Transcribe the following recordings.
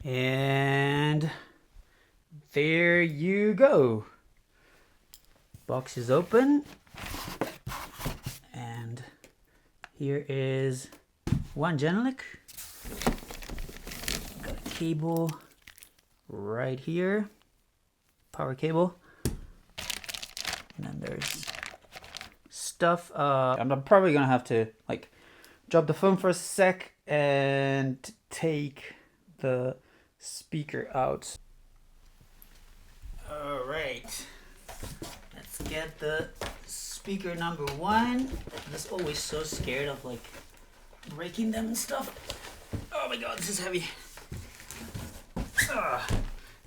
And there you go. Box is open. And here is one Genelec. Got a cable right here. Power cable. And then there's stuff. I'm probably gonna have to like drop the phone for a sec and take the speaker out. All right, let's get the speaker number one. I'm just always so scared of like breaking them and stuff. Oh my god, this is heavy.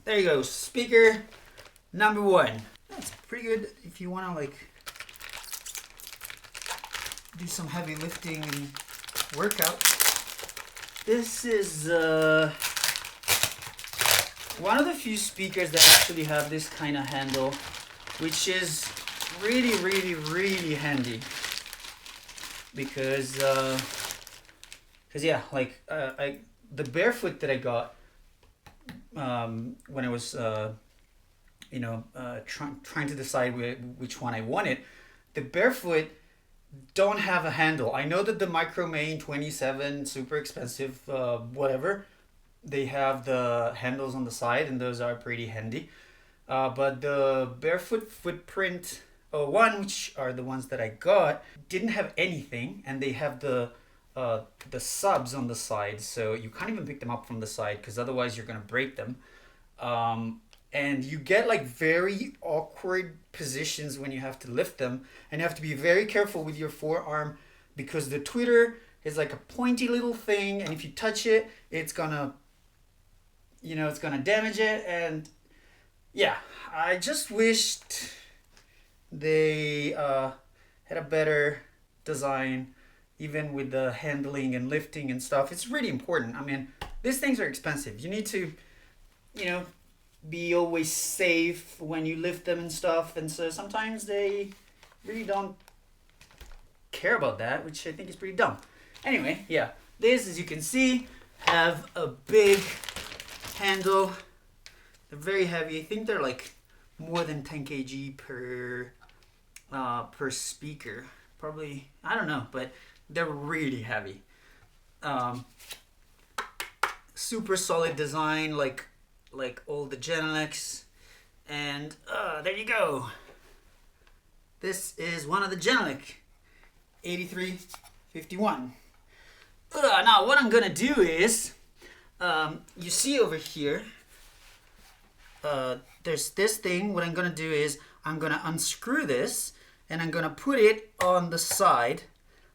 There you go, speaker number one. That's pretty good if you want to like do some heavy lifting and workout. This is one of the few speakers that actually have this kind of handle, which is really handy because yeah, like the Barefoot that I got when I was trying to decide which one I wanted, the Barefoot don't have a handle. I know that the Micromain 27, super expensive, whatever, they have the handles on the side and those are pretty handy. But the Barefoot Footprint 01, which are the ones that I got, didn't have anything, and they have the subs on the side, so you can't even pick them up from the side because otherwise you're gonna break them. And you get like very awkward positions when you have to lift them, and you have to be very careful with your forearm because the tweeter is like a pointy little thing, and if you touch it, it's gonna damage it. And yeah, I just wished they had a better design, even with the handling and lifting and stuff. It's really important. I mean, these things are expensive. You need to, be always safe when you lift them and stuff, and so sometimes they really don't care about that, which I think is pretty dumb. Anyway, yeah, this, as you can see, have a big handle. They're very heavy. I think they're like more than 10 kg per speaker. Probably, I don't know, but they're really heavy. Super solid design, like all the Genelecs. And there you go. This is one of the Genelec 8351. Now what I'm gonna do is, you see over here, there's this thing. What I'm gonna do is I'm gonna unscrew this and I'm gonna put it on the side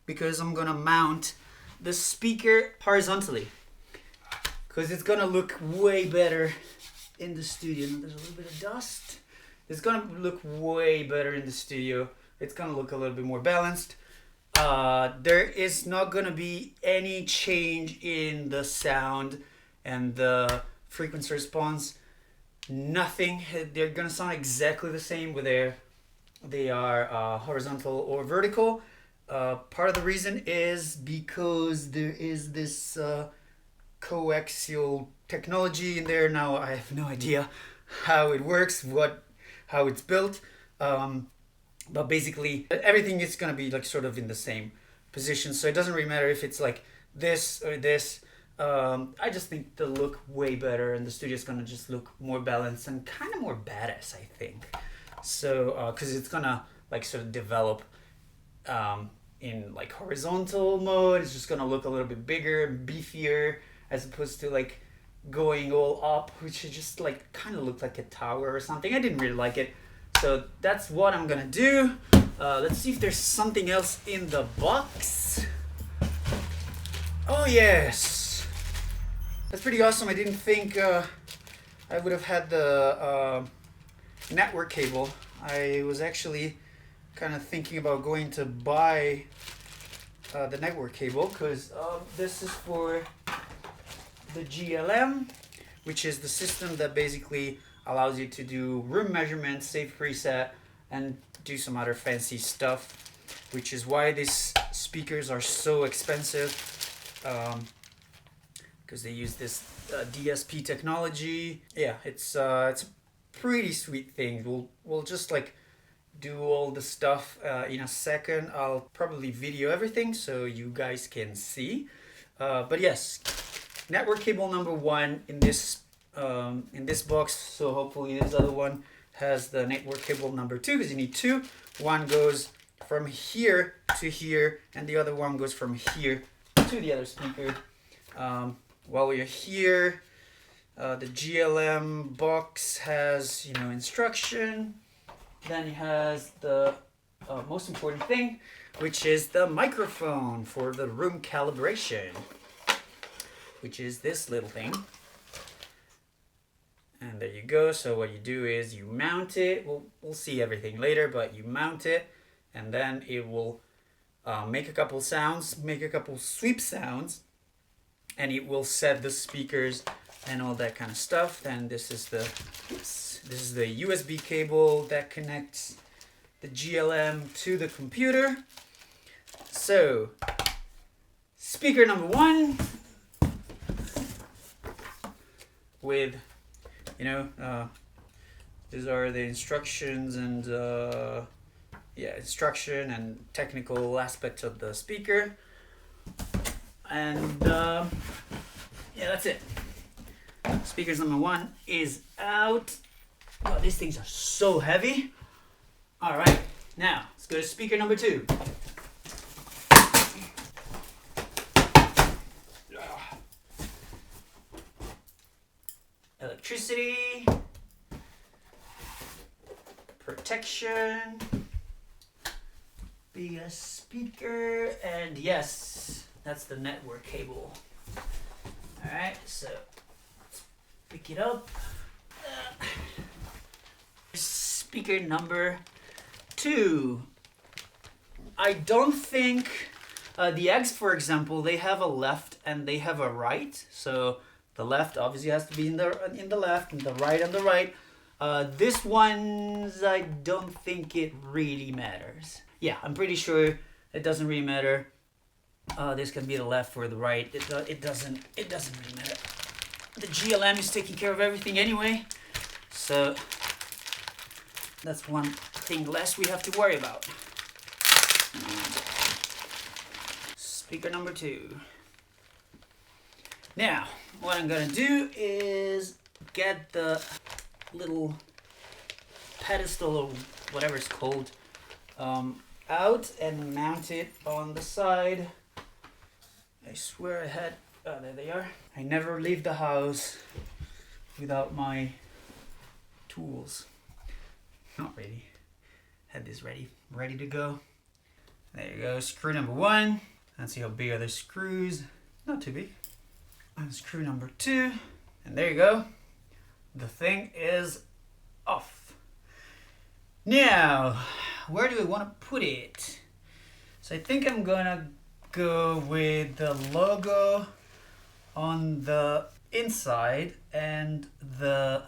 because I'm gonna mount the speaker horizontally, because it's gonna look way better in the studio. Now, there's a little bit of dust. It's gonna look way better in the studio. It's gonna look a little bit more balanced. There is not gonna be any change in the sound and the frequency response. Nothing. They're gonna sound exactly the same whether they are horizontal or vertical. Part of the reason is because there is this coaxial technology in there. Now I have no idea how it works, how it's built, but basically everything is going to be like sort of in the same position, so it doesn't really matter if it's like this or this. I just think they'll look way better, and the studio is going to just look more balanced and kind of more badass, I think. So because it's gonna like sort of develop in like horizontal mode. It's just gonna look a little bit bigger, beefier, as opposed to like going all up, which is just like kind of looked like a tower or something. I didn't really like it, so that's what I'm gonna do. Let's see if there's something else in the box. Oh yes, that's pretty awesome. I didn't think I would have had the network cable. I was actually kind of thinking about going to buy the network cable, because this is for the GLM, which is the system that basically allows you to do room measurements, save preset, and do some other fancy stuff, which is why these speakers are so expensive. because they use this DSP technology. Yeah, it's a pretty sweet thing. We'll just like do all the stuff in a second. I'll probably video everything so you guys can see. But yes, network cable number 1 in this box. So hopefully this other one has the network cable number 2, because you need 2. One goes from here to here, and the other one goes from here to the other speaker. While we're here, the GLM box has, you know, instruction. Then it has the most important thing, which is the microphone for the room calibration, which is this little thing. And there you go. So what you do is you mount it. We'll see everything later, but you mount it, and then it will make a couple sounds, make a couple sweep sounds, and it will set the speakers and all that kind of stuff. Then this is the USB cable that connects the GLM to the computer. So speaker number 1 with, you know, these are the instructions and instruction and technical aspects of the speaker. And yeah, that's it. Speakers number 1 is out. Oh, these things are so heavy. All right, now let's go to speaker number 2. Electricity, protection, be a speaker, and yes, that's the network cable. All right, so let's pick it up. Speaker number 2. I don't think the eggs, for example, they have a left and they have a right. So the left obviously has to be in the left, and the right on the right. This one's, I don't think it really matters. Yeah, I'm pretty sure it doesn't really matter. This can be the left or the right. It doesn't really matter. The GLM is taking care of everything anyway, so that's one thing less we have to worry about. Speaker number 2. Now, what I'm gonna do is get the little pedestal or whatever it's called out and mount it on the side. I swear I had, oh, there they are. I never leave the house without my tools. Not ready. Had this ready to go. There you go, screw number 1. Let's see how big are the screws. Not too big. And screw number 2. And there you go. The thing is off. Now, where do we want to put it? So I think I'm gonna go with the logo on the inside and the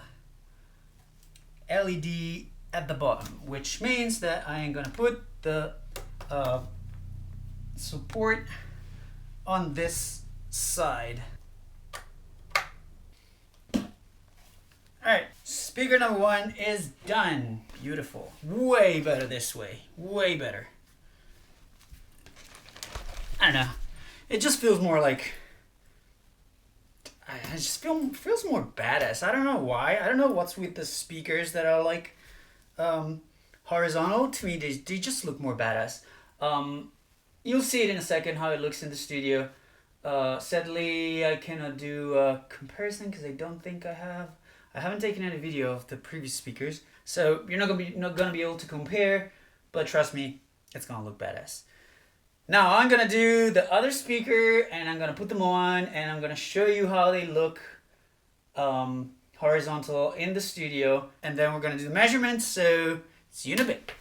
LED at the bottom, which means that I am gonna put the support on this side. Alright, speaker number 1 is done. Beautiful. Way better this way. Way better. I don't know. It just feels more like... I just feels more badass. I don't know why. I don't know what's with the speakers that are like horizontal. To me, they just look more badass. You'll see it in a second how it looks in the studio. Sadly, I cannot do a comparison because I don't think I have. I haven't taken any video of the previous speakers, so you're not gonna be able to compare. But trust me, it's gonna look badass. Now I'm gonna do the other speaker, and I'm gonna put them on, and I'm gonna show you how they look horizontal in the studio, and then we're gonna do the measurements. So see you in a bit.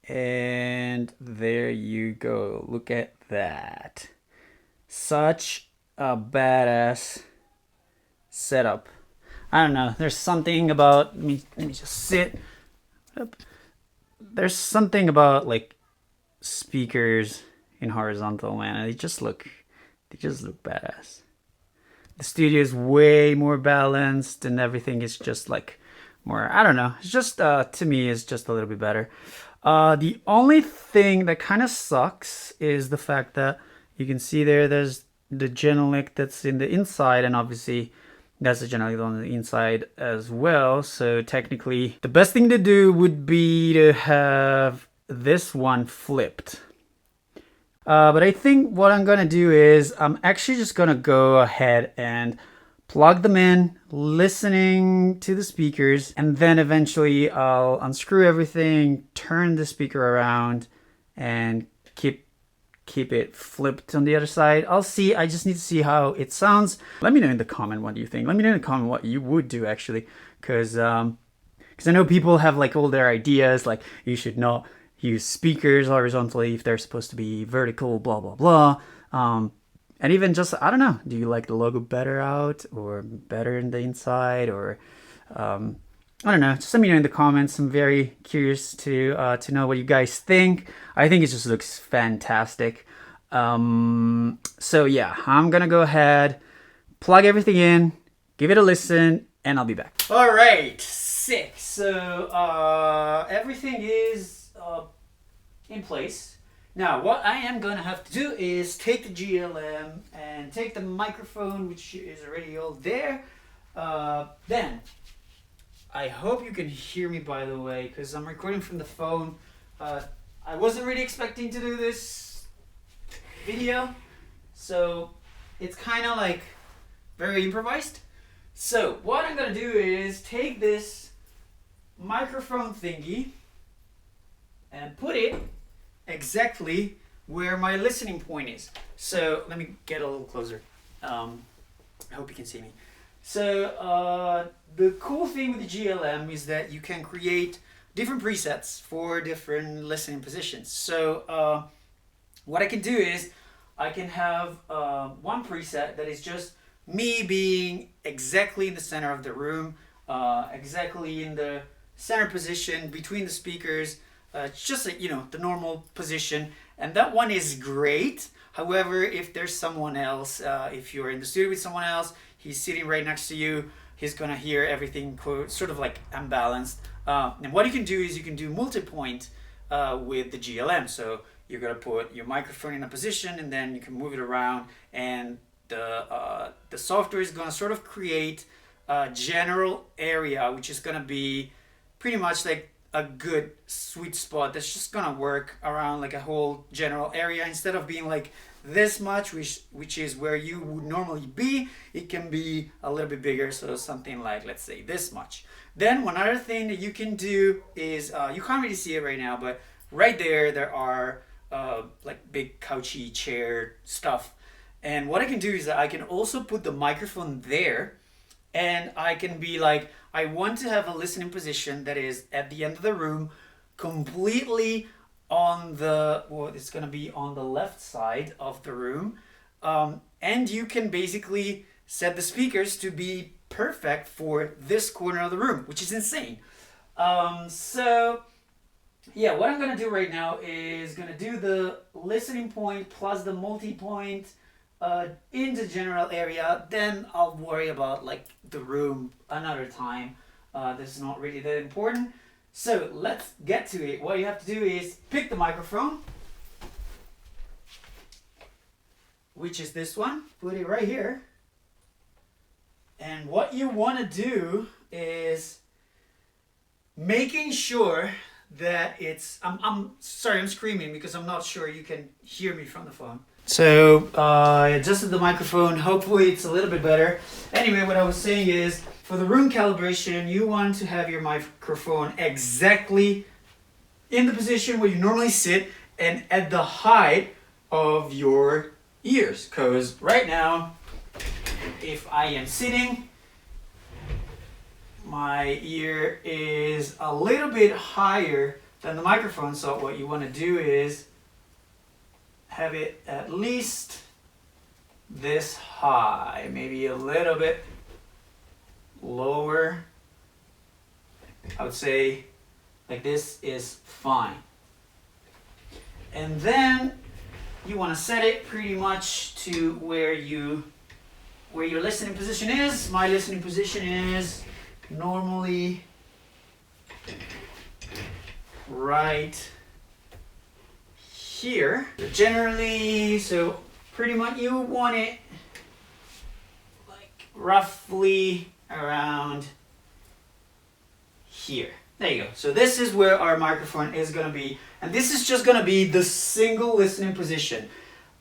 And there you go. Look at that. Such a badass setup. I don't know. There's something about let me just sit up. There's something about like speakers in horizontal, man. They just look They just look badass. The studio is way more balanced and everything is just like more, I don't know. It's just, to me, it's just a little bit better. The only thing that kind of sucks is the fact that you can see there's the Genelec that's in the inside, and obviously that's the Genelec on the inside as well. So technically, the best thing to do would be to have this one flipped. But I think what I'm gonna do is I'm actually just gonna go ahead and plug them in, listening to the speakers, and then eventually I'll unscrew everything, turn the speaker around, and keep it flipped on the other side. I'll see. I just need to see how it sounds. Let me know in the comment what you think. Let me know in the comment what you would do actually, because I know people have like all their ideas, like you should not use speakers horizontally if they're supposed to be vertical, blah blah blah. And even just, I don't know, do you like the logo better out or better in the inside, or I don't know, just let me know in the comments. I'm very curious to know what you guys think. I think it just looks fantastic. So yeah, I'm gonna go ahead, plug everything in, give it a listen, and I'll be back. All right, sick. So everything is in place. Now, what I am going to have to do is take the GLM and take the microphone, which is already all there. Then, I hope you can hear me, by the way, because I'm recording from the phone. I wasn't really expecting to do this video, so it's kind of like very improvised. So, what I'm going to do is take this microphone thingy and put it exactly where my listening point is. So let me get a little closer. I hope you can see me. So the cool thing with the GLM is that you can create different presets for different listening positions. So what I can do is I can have one preset that is just me being exactly in the center of the room, exactly in the center position between the speakers. It's just like, the normal position, and that one is great. However, if there's someone else, if you're in the studio with someone else, he's sitting right next to you, he's gonna hear everything sort of like unbalanced. And what you can do is you can do multi-point with the GLM. So you're gonna put your microphone in a position, and then you can move it around, and the software is gonna sort of create a general area, which is gonna be pretty much like a good sweet spot that's just gonna work around like a whole general area. Instead of being like this much, which is where you would normally be, it can be a little bit bigger, so something like, let's say, this much. Then one other thing that you can do is you can't really see it right now, but right there are like big couchy chair stuff, and what I can do is that I can also put the microphone there, and I can be like, I want to have a listening position that is at the end of the room, completely on the, well, it's going to be on the left side of the room. And you can basically set the speakers to be perfect for this corner of the room, which is insane. So yeah, what I'm going to do right now is going to do the listening point plus the multi-point in the general area. Then I'll worry about like the room another time. This is not really that important. So let's get to it. What you have to do is pick the microphone, which is this one. Put it right here. And what you want to do is making sure that it's, I'm sorry, I'm screaming because I'm not sure you can hear me from the phone. So I adjusted the microphone. Hopefully it's a little bit better. Anyway, what I was saying is, for the room calibration, you want to have your microphone exactly in the position where you normally sit and at the height of your ears. Because right now, if I am sitting, my ear is a little bit higher than the microphone. So what you want to do is have it at least this high, maybe a little bit lower. I would say like this is fine. And then you want to set it pretty much to where your listening position is. My listening position is normally right here. Generally, so pretty much you want it like roughly around here. There you go. So this is where our microphone is going to be, and this is just going to be the single listening position.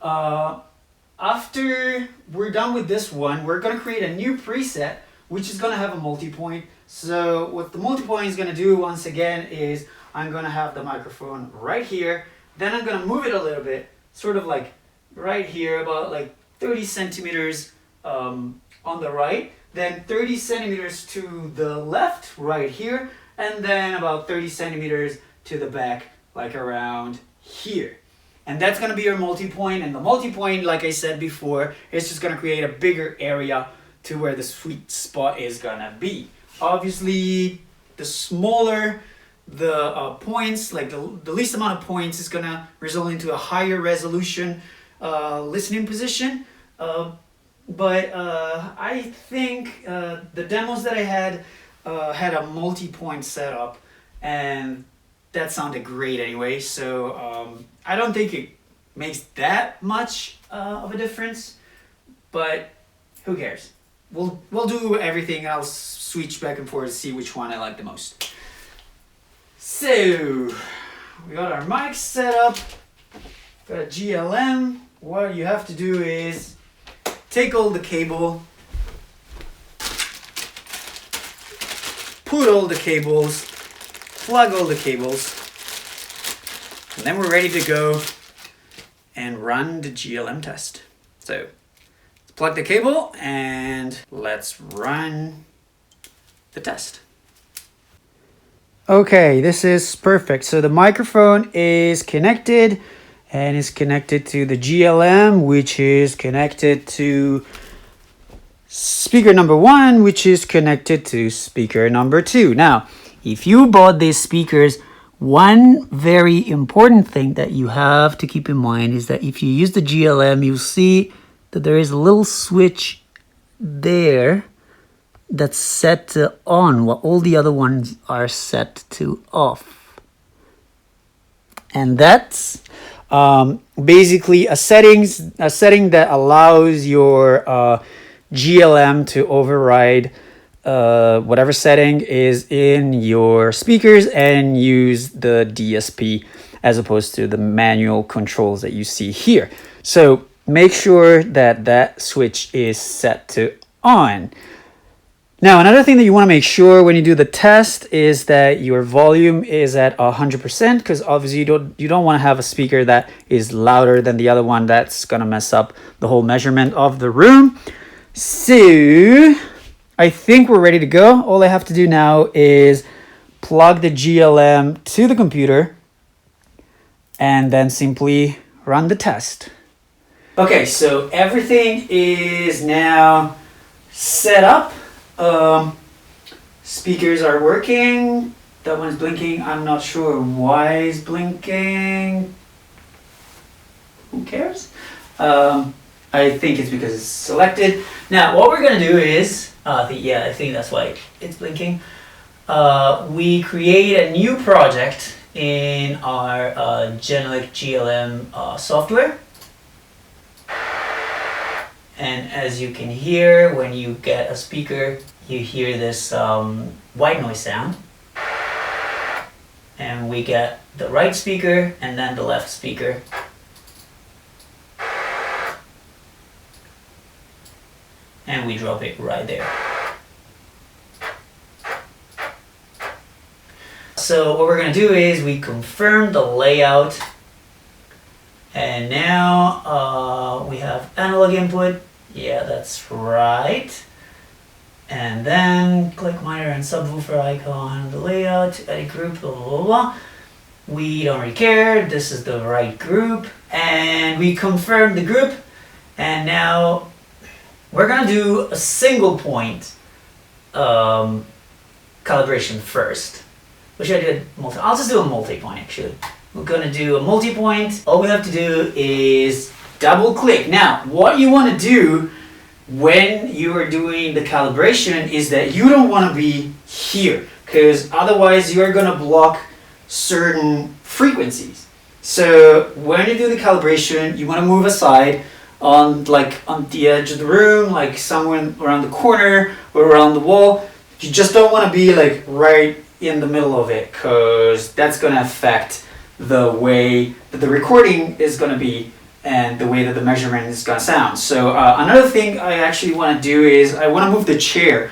After we're done with this one, we're going to create a new preset which is going to have a multi-point. So what the multi-point is going to do once again is I'm going to have the microphone right here, then I'm going to move it a little bit, sort of like right here, about like 30 centimeters on the right, then 30 centimeters to the left right here, and then about 30 centimeters to the back, like around here. And that's going to be your multi-point, and the multi-point, like I said before, is just going to create a bigger area to where the sweet spot is going to be. Obviously, the smaller the points, like the least amount of points, is going to result into a higher resolution listening position. But I think the demos that I had a multi-point setup, and that sounded great anyway. So I don't think it makes that much of a difference, but who cares? We'll do everything, and I'll switch back and forth to see which one I like the most. So we got our mic set up, got a GLM. What you have to do is take all the cable, put all the cables, plug all the cables, and then we're ready to go and run the GLM test. So let's plug the cable and let's run the test. Okay, this is perfect. So the microphone is connected and is connected to the GLM, which is connected to speaker number 1, which is connected to speaker number 2. Now, if you bought these speakers, one very important thing that you have to keep in mind is that if you use the GLM, you'll see that there is a little switch there that's set to on, while all the other ones are set to off. And that's basically a setting that allows your GLM to override whatever setting is in your speakers and use the DSP as opposed to the manual controls that you see here. So make sure that that switch is set to on. Now, another thing that you want to make sure when you do the test is that your volume is at 100%, because obviously you don't want to have a speaker that is louder than the other one. That's going to mess up the whole measurement of the room. So I think we're ready to go. All I have to do now is plug the GLM to the computer and then simply run the test. Okay, so everything is now set up. Speakers are working. That one's blinking. I'm not sure why it's blinking. Who cares? I think it's because it's selected. Now, what we're gonna do is, I think that's why it's blinking. We create a new project in our Genelec GLM software. And as you can hear, when you get a speaker, you hear this white noise sound. And we get the right speaker and then the left speaker. And we drop it right there. So what we're going to do is we confirm the layout. And now we have analog input. Yeah, that's right. And then click monitor and subwoofer icon, the layout, edit group, blah, blah, blah. We don't really care. This is the right group. And we confirm the group. And now we're going to do a single point calibration first. Which I did I'll just do a multi-point actually. we're gonna do a multi-point. All we have to do is double click. Now, what you want to do when you are doing the calibration is that you don't want to be here, because otherwise you're going to block certain frequencies. So when you do the calibration, you want to move aside on the edge of the room, like somewhere around the corner or around the wall. You just don't want to be like right in the middle of it, because that's going to affect the way that the recording is going to be and the way that the measurement is going to sound. So another thing I actually want to do is I want to move the chair,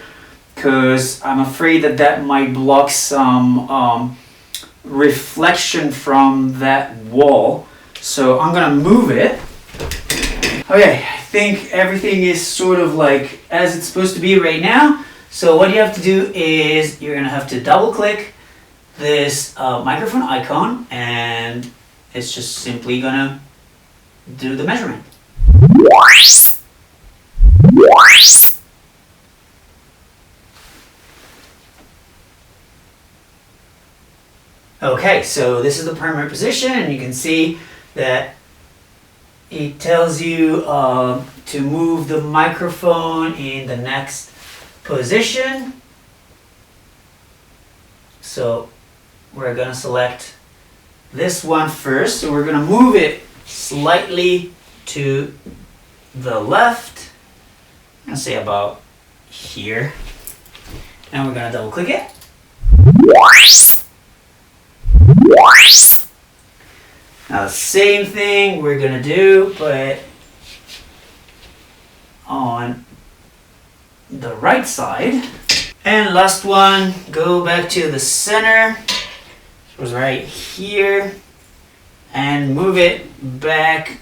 because I'm afraid that that might block some reflection from that wall. So I'm going to move it. Okay, I think everything is sort of like as it's supposed to be right now. So what you have to do is you're going to have to double click this microphone icon, and it's just simply going to do the measurement. Okay, so this is the primary position, and you can see that it tells you to move the microphone in the next position. So we're going to select this one first. So we're going to move it slightly to the left. I'm going to say about here. And we're going to double click it. Now the same thing we're going to do, but on the right side. And last one, go back to the center. It was right here. And move it back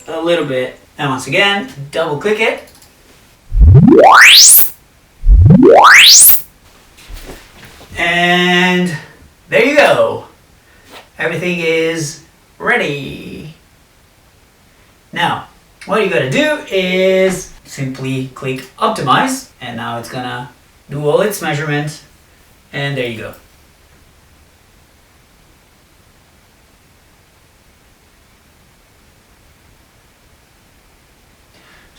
a little bit. And once again, double click it. And there you go. Everything is ready. Now, what you gotta do is simply click optimize, and now it's gonna do all its measurements, and there you go.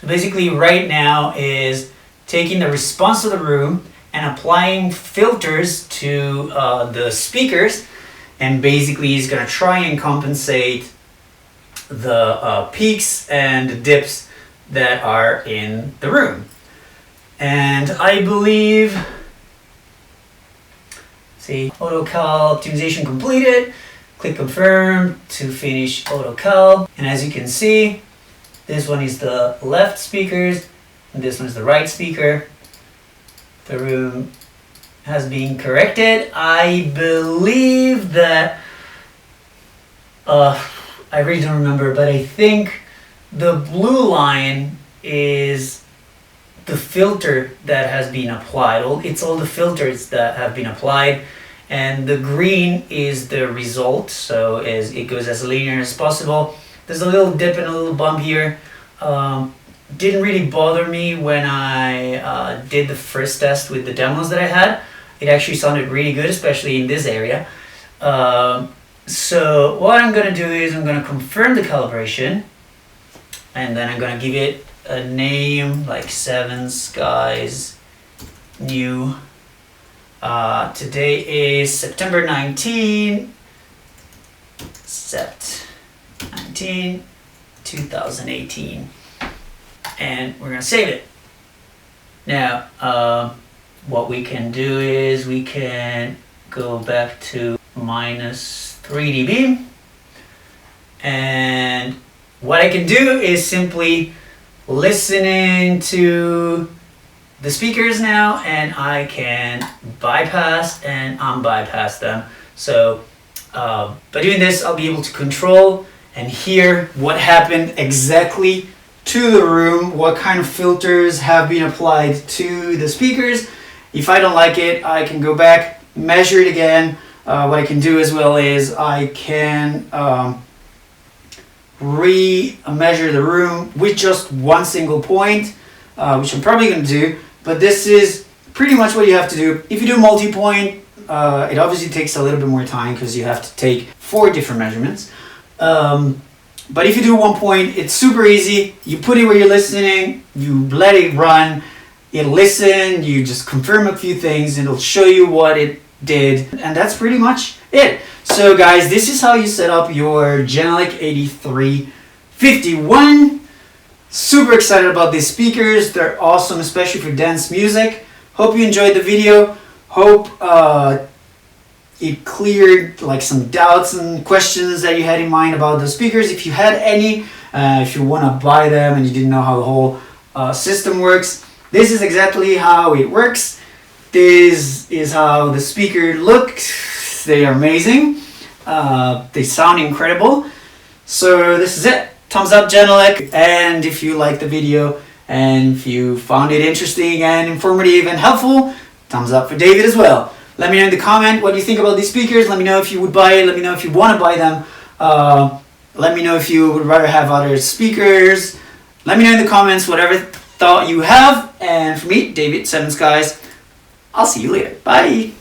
So basically right now is taking the response of the room and applying filters to the speakers, and basically is going to try and compensate the peaks and the dips that are in the room. And I believe, see, AutoCal optimization completed. Click confirm to finish AutoCal, and as you can see, this one is the left speakers, and this one is the right speaker. The room has been corrected. I believe that, I really don't remember, but I think the blue line is the filter that has been applied. It's all the filters that have been applied, and the green is the result, so it goes as linear as possible. There's a little dip and a little bump here. Didn't really bother me when I did the first test with the demos that I had. It actually sounded really good, especially in this area. So what I'm going to do is I'm going to confirm the calibration, and then I'm going to give it a name like 7 Skies New. Today is September 19, 2018, and we're going to save it. Now, what we can do is we can go back to -3 dB, and what I can do is simply listening to the speakers now, and I can bypass and unbypass them. So by doing this, I'll be able to control and hear what happened exactly to the room, what kind of filters have been applied to the speakers. If I don't like it, I can go back, measure it again. What I can do as well is I can re-measure the room with just one single point, which I'm probably going to do, but this is pretty much what you have to do. If you do multi-point, It obviously takes a little bit more time because you have to take 4 different measurements. But if you do 1 point, it's super easy. You put it where you're listening, you let it run, it'll listen, you just confirm a few things, and it'll show you what it did, and that's pretty much it. So guys, this is how you set up your Genelec 8351. Super excited about these speakers. They're awesome, especially for dance music. Hope you enjoyed the video. Hope it cleared like some doubts and questions that you had in mind about the speakers. If you had any, if you want to buy them and you didn't know how the whole system works, this is exactly how it works. This is how the speaker looks. They are amazing. They sound incredible. So this is it. Thumbs up, Genelec. And if you liked the video and if you found it interesting and informative and helpful, thumbs up for David as well. Let me know in the comment what you think about these speakers. Let me know if you would buy it. Let me know if you want to buy them. Let me know if you would rather have other speakers. Let me know in the comments whatever thought you have. And for me, David, 7 Skies, I'll see you later. Bye.